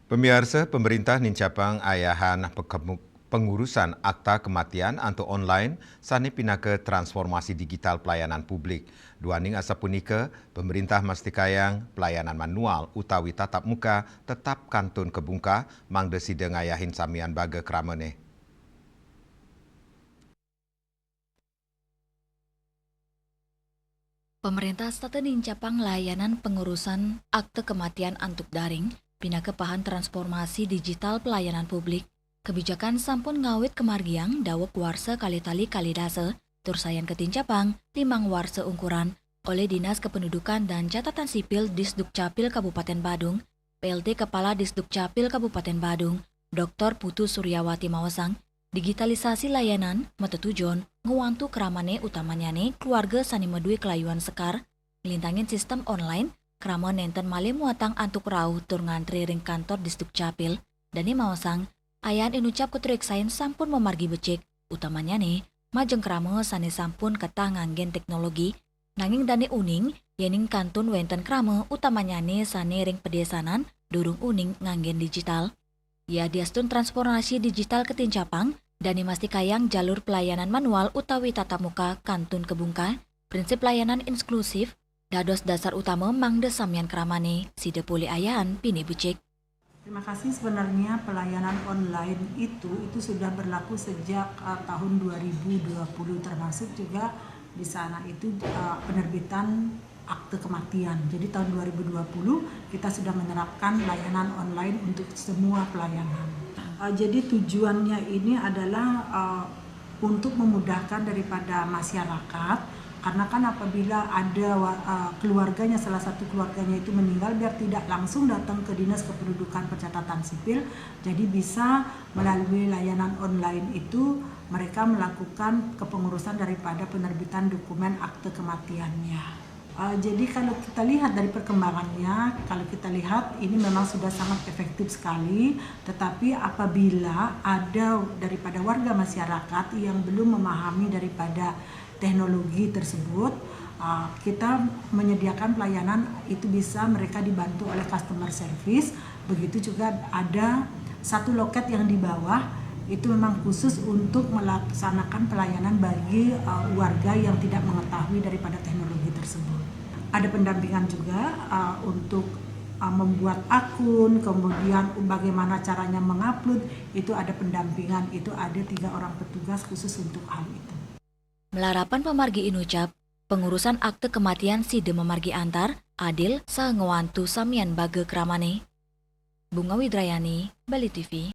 Pemirsa, pemerintah nincapang ayahan pengurusan akta kematian atau online sani pinaka transformasi digital pelayanan publik. Duaning asa punika, pemerintah mastikayang pelayanan manual utawi tatap muka tetap kantun kebungka mangda sida ngayahin samian baga kramane. Pemerintah stata nincapang layanan pengurusan akte kematian antuk daring, pinaka pahan transformasi digital pelayanan publik. Kebijakan sampun ngawit kemargiang dawek warsa kali-tali kalidase, tursayan ketincapang 5 warsa ukuran oleh Dinas Kependudukan dan Catatan Sipil Disdukcapil Kabupaten Badung, PLT Kepala Disdukcapil Kabupaten Badung, Dr. Putu Suryawati Mawasang, digitalisasi layanan metetujon ngewantu keramane utamanyane keluarga sani medui kelayuan sekar, ngelintangin sistem online, kerama nenten male muatang antuk rauh tur ngantri ring kantor Disdukcapil, dan Mawasang, ayahan inucap keturiksain sampun memargi becik, utamanyane, majeng kerama sani sampun ketah nganggen teknologi, nanging dani uning, yening kantun wenten kerama utamanyane sani ring pedesanan, durung uning nganggen digital. Ya diastun transformasi digital ketincapang, Dani mastikayang jalur pelayanan manual utawi tatap muka kantun kebungka, prinsip layanan inklusif, dados dasar utama mangde samian keramane, sida puli ayahan pini becik. Terima kasih. Sebenarnya pelayanan online itu sudah berlaku sejak tahun 2020, termasuk juga di sana itu penerbitan akte kematian. Jadi tahun 2020 kita sudah menerapkan layanan online untuk semua pelayanan. Jadi tujuannya ini adalah untuk memudahkan daripada masyarakat, karena kan apabila ada keluarganya, salah satu keluarganya itu meninggal, biar tidak langsung datang ke Dinas Kependudukan Pencatatan Sipil, jadi bisa melalui layanan online itu mereka melakukan kepengurusan daripada penerbitan dokumen akte kematiannya. Jadi kalau kita lihat dari perkembangannya, kalau kita lihat ini memang sudah sangat efektif sekali, tetapi apabila ada daripada warga masyarakat yang belum memahami daripada teknologi tersebut, kita menyediakan pelayanan itu bisa mereka dibantu oleh customer service. Begitu juga ada satu loket yang di bawah, itu memang khusus untuk melaksanakan pelayanan bagi warga yang tidak mengetahui daripada teknologi tersebut. Ada pendampingan juga untuk membuat akun, kemudian bagaimana caranya mengupload, itu ada pendampingan, itu ada 3 orang petugas khusus untuk hal itu. Melarapan pemargi inucap, pengurusan akte kematian sida memargi antar, adil, saha ngewantu samian baga keramane. Bunga Widrayani, Bali TV.